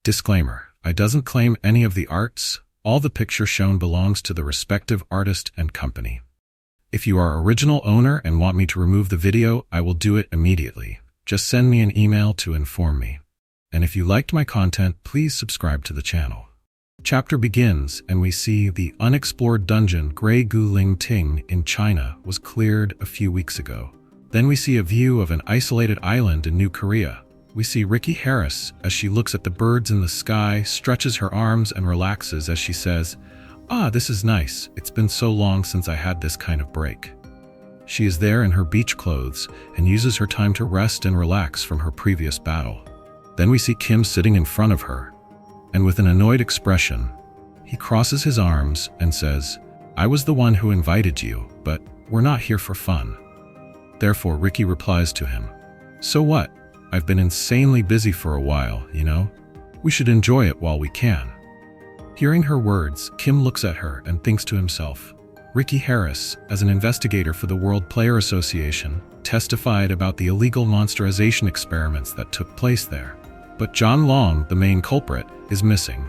Disclaimer: I doesn't claim any of the arts. All the picture shown belongs to the respective artist and company. If you are original owner and want me to remove the video, I will do it immediately. Just send me an email to inform me. And if you liked my content, please subscribe to the channel. Chapter begins, and we see the unexplored dungeon Grey Guling Ting in China was cleared a few weeks ago. Then we see a view of an isolated island in New Korea. We see Ricky Harris as she looks at the birds in the sky, stretches her arms and relaxes as she says, "Ah, this is nice. It's been so long since I had this kind of break." She is there in her beach clothes and uses her time to rest and relax from her previous battle. Then we see Kim sitting in front of her, and with an annoyed expression, he crosses his arms and says, "I was the one who invited you, but we're not here for fun." Therefore, Ricky replies to him, "So what? I've been insanely busy for a while, you know? We should enjoy it while we can." Hearing her words, Kim looks at her and thinks to himself, Ricky Harris, as an investigator for the World Player Association, testified about the illegal monsterization experiments that took place there. But John Long, the main culprit, is missing.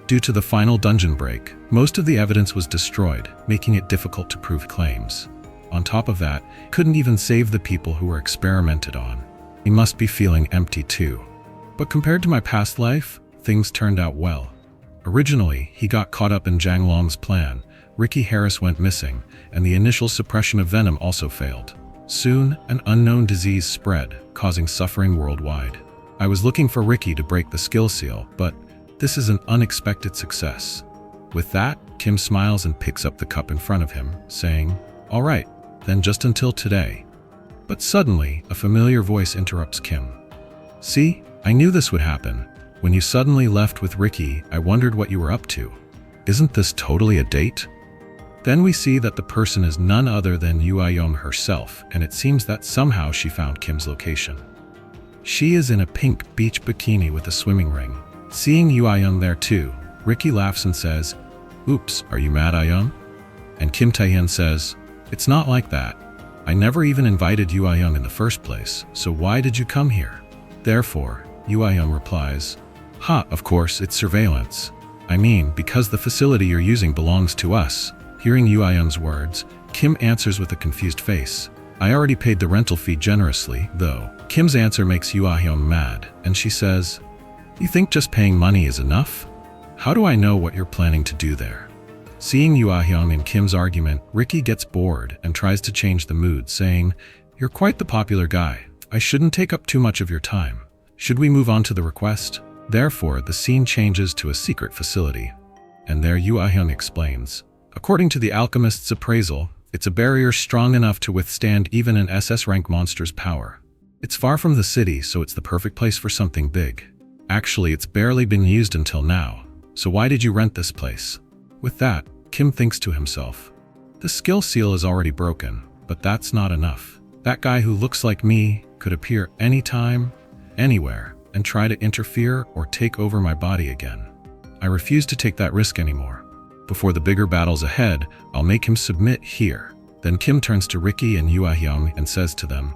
Due to the final dungeon break, most of the evidence was destroyed, making it difficult to prove claims. On top of that, couldn't even save the people who were experimented on. He must be feeling empty too. But compared to my past life, things turned out well. Originally, he got caught up in Zhang Long's plan, Ricky Harris went missing, and the initial suppression of venom also failed. Soon, an unknown disease spread, causing suffering worldwide. I was looking for Ricky to break the skill seal, but this is an unexpected success. With that, Kim smiles and picks up the cup in front of him, saying, "All right, then just until today." But suddenly, a familiar voice interrupts Kim. "See, I knew this would happen. When you suddenly left with Ricky, I wondered what you were up to. Isn't this totally a date?" Then we see that the person is none other than Yu Young herself, and it seems that somehow she found Kim's location. She is in a pink beach bikini with a swimming ring. Seeing Yu Young there too, Ricky laughs and says, "Oops, are you mad, Young?" And Kim Taehyun says, "It's not like that. I never even invited Yu Young in the first place, so why did you come here?" Therefore, Yu Young replies, "Ha, of course, it's surveillance. I mean, because the facility you're using belongs to us." Hearing Yu Young's words, Kim answers with a confused face, "I already paid the rental fee generously, though." Kim's answer makes Yu Young mad, and she says, "You think just paying money is enough? How do I know what you're planning to do there?" Seeing Yu Young and Kim's argument, Ricky gets bored and tries to change the mood, saying, "You're quite the popular guy. I shouldn't take up too much of your time. Should we move on to the request?" Therefore, the scene changes to a secret facility. And there Yu Young explains, "According to the alchemist's appraisal, it's a barrier strong enough to withstand even an SS rank monster's power. It's far from the city, so it's the perfect place for something big. Actually, it's barely been used until now. So why did you rent this place?" With that, Kim thinks to himself, "The skill seal is already broken, but that's not enough. That guy who looks like me could appear anytime, anywhere, and try to interfere or take over my body again. I refuse to take that risk anymore. Before the bigger battles ahead, I'll make him submit here." Then Kim turns to Ricky and Yu Young and says to them,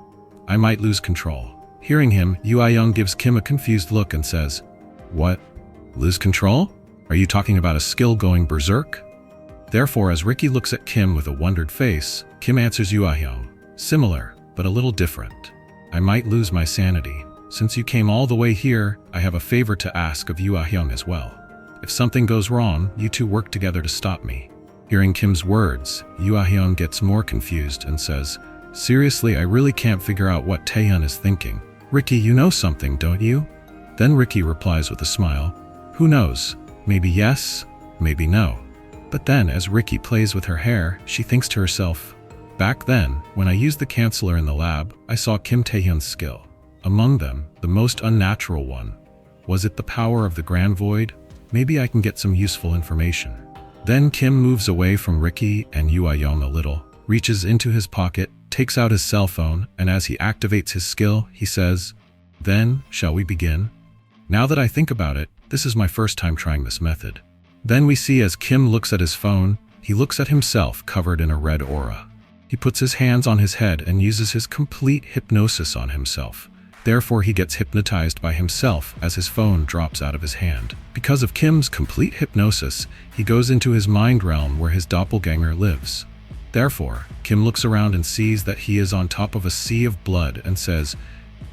"I might lose control." Hearing him, Yu Young gives Kim a confused look and says, "What? Lose control? Are you talking about a skill going berserk?" Therefore, as Ricky looks at Kim with a wondered face, Kim answers Yu Young, "Similar, but a little different. I might lose my sanity. Since you came all the way here, I have a favor to ask of Yu Young as well. If something goes wrong, you two work together to stop me." Hearing Kim's words, Yu Young gets more confused and says, "Seriously, I really can't figure out what Taehyun is thinking. Ricky, you know something, don't you?" Then Ricky replies with a smile, "Who knows? Maybe yes, maybe no." But then, as Ricky plays with her hair, she thinks to herself, "Back then, when I used the canceller in the lab, I saw Kim Taehyun's skill. Among them, the most unnatural one. Was it the power of the Grand Void? Maybe I can get some useful information." Then Kim moves away from Ricky and Yu Young a little, reaches into his pocket, takes out his cell phone, and as he activates his skill, he says, "Then, shall we begin? Now that I think about it, this is my first time trying this method." Then we see as Kim looks at his phone, he looks at himself covered in a red aura. He puts his hands on his head and uses his complete hypnosis on himself, Therefore, he gets hypnotized by himself as his phone drops out of his hand. Because of Kim's complete hypnosis, he goes into his mind realm where his doppelganger lives. Therefore, Kim looks around and sees that he is on top of a sea of blood and says,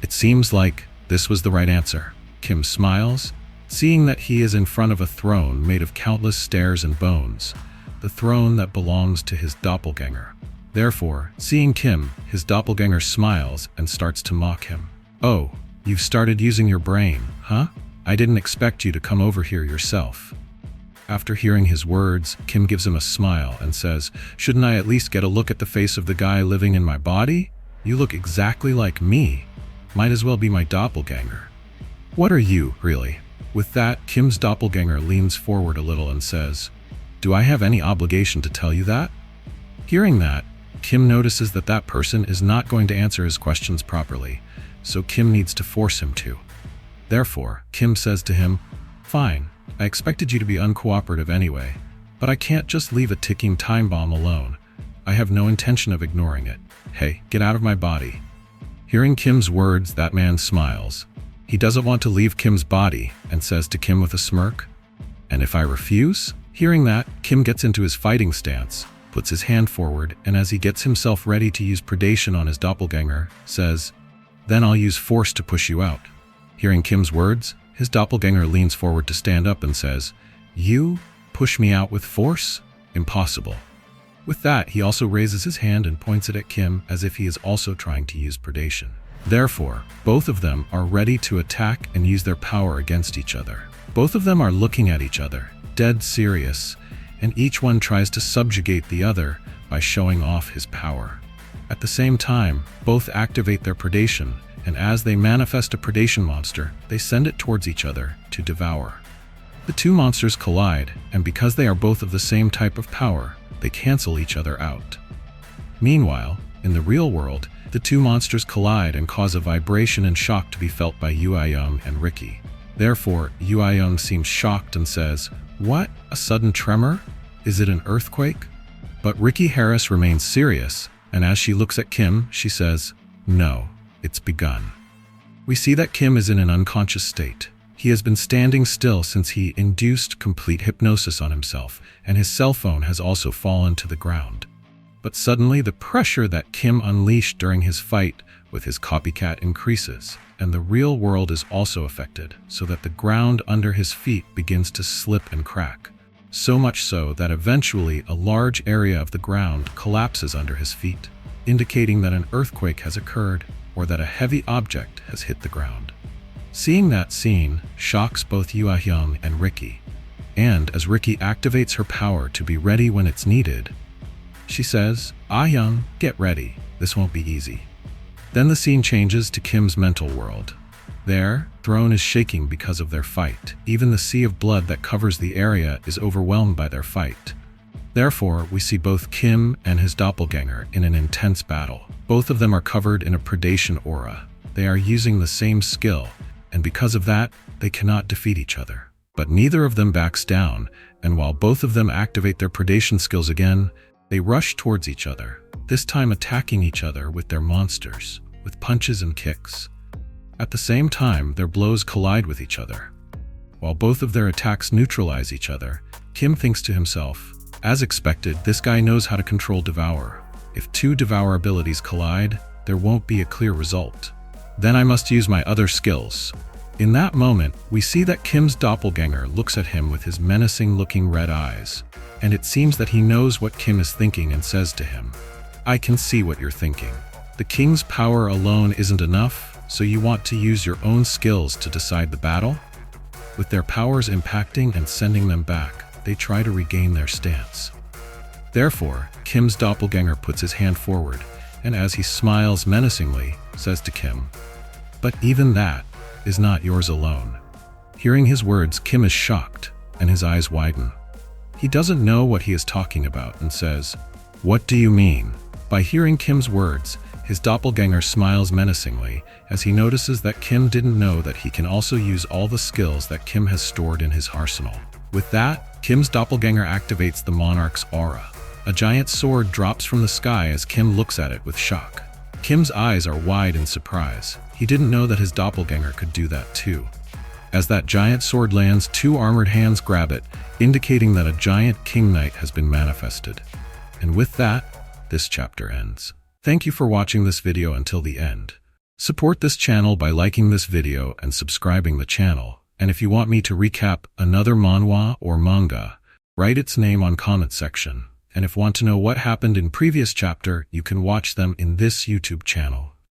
"It seems like this was the right answer." Kim smiles, seeing that he is in front of a throne made of countless stairs and bones, the throne that belongs to his doppelganger. Therefore, seeing Kim, his doppelganger smiles and starts to mock him. "Oh, you've started using your brain, huh? I didn't expect you to come over here yourself." After hearing his words, Kim gives him a smile and says, "Shouldn't I at least get a look at the face of the guy living in my body? You look exactly like me. Might as well be my doppelganger." "What are you, really?" With that, Kim's doppelganger leans forward a little and says, "Do I have any obligation to tell you that?" Hearing that, Kim notices that that person is not going to answer his questions properly, so Kim needs to force him to. Therefore, Kim says to him, "Fine, I expected you to be uncooperative anyway, but I can't just leave a ticking time bomb alone. I have no intention of ignoring it. Hey, get out of my body." Hearing Kim's words, that man smiles. He doesn't want to leave Kim's body and says to Kim with a smirk, "And if I refuse?" Hearing that, Kim gets into his fighting stance, puts his hand forward, and as he gets himself ready to use predation on his doppelganger, says, "Then I'll use force to push you out." Hearing Kim's words, his doppelganger leans forward to stand up and says, "You push me out with force? Impossible." With that, he also raises his hand and points it at Kim as if he is also trying to use predation. Therefore, both of them are ready to attack and use their power against each other. Both of them are looking at each other, dead serious, and each one tries to subjugate the other by showing off his power. At the same time, both activate their predation, and as they manifest a predation monster, they send it towards each other to devour. The two monsters collide, and because they are both of the same type of power, they cancel each other out. Meanwhile, in the real world, the two monsters collide and cause a vibration and shock to be felt by Young and Ricky. Therefore, Young seems shocked and says, "What? A sudden tremor? Is it an earthquake?" But Ricky Harris remains serious, and as she looks at Kim, she says, "No, it's begun." We see that Kim is in an unconscious state. He has been standing still since he induced complete hypnosis on himself, and his cell phone has also fallen to the ground. But suddenly the pressure that Kim unleashed during his fight with his copycat increases, and the real world is also affected, so that the ground under his feet begins to slip and crack. So much so that eventually a large area of the ground collapses under his feet, indicating that an earthquake has occurred or that a heavy object has hit the ground. Seeing that scene shocks both Young and Ricky, and as Ricky activates her power to be ready when it's needed, she says, "Young, get ready, this won't be easy." Then the scene changes to Kim's mental world. Their throne is shaking because of their fight. Even the sea of blood that covers the area is overwhelmed by their fight. Therefore, we see both Kim and his doppelganger in an intense battle. Both of them are covered in a predation aura. They are using the same skill, and because of that, they cannot defeat each other. But neither of them backs down, and while both of them activate their predation skills again, they rush towards each other, this time attacking each other with their monsters, with punches and kicks. At the same time, their blows collide with each other. While both of their attacks neutralize each other, Kim thinks to himself, "As expected, this guy knows how to control Devour. If two Devour abilities collide, there won't be a clear result. Then I must use my other skills." In that moment, we see that Kim's doppelganger looks at him with his menacing-looking red eyes, and it seems that he knows what Kim is thinking and says to him, "I can see what you're thinking. The king's power alone isn't enough, so you want to use your own skills to decide the battle?" With their powers impacting and sending them back, they try to regain their stance. Therefore, Kim's doppelganger puts his hand forward, and as he smiles menacingly, says to Kim, "But even that is not yours alone." Hearing his words, Kim is shocked, and his eyes widen. He doesn't know what he is talking about and says, "What do you mean?" By hearing Kim's words, his doppelganger smiles menacingly as he notices that Kim didn't know that he can also use all the skills that Kim has stored in his arsenal. With that, Kim's doppelganger activates the monarch's aura. A giant sword drops from the sky as Kim looks at it with shock. Kim's eyes are wide in surprise. He didn't know that his doppelganger could do that too. As that giant sword lands, two armored hands grab it, indicating that a giant king knight has been manifested. And with that, this chapter ends. Thank you for watching this video until the end. Support this channel by liking this video and subscribing the channel. And if you want me to recap another manhwa or manga, write its name on comment section. And if you want to know what happened in previous chapter, you can watch them in this YouTube channel.